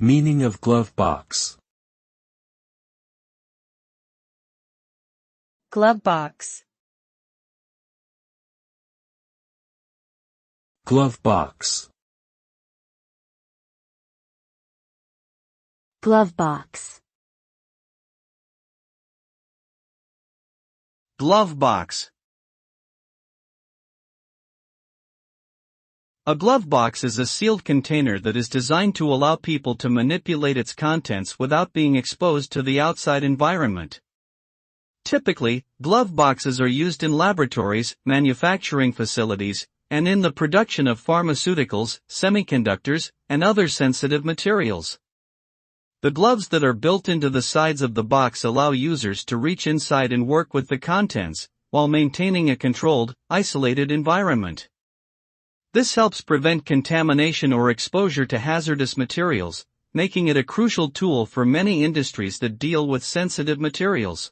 Meaning of glove box. Glove box. Glove box. Glove box. Glove box. A glove box is a sealed container that is designed to allow people to manipulate its contents without being exposed to the outside environment. Typically, glove boxes are used in laboratories, manufacturing facilities, and in the production of pharmaceuticals, semiconductors, and other sensitive materials. The gloves that are built into the sides of the box allow users to reach inside and work with the contents, while maintaining a controlled, isolated environment. This helps prevent contamination or exposure to hazardous materials, making it a crucial tool for many industries that deal with sensitive materials.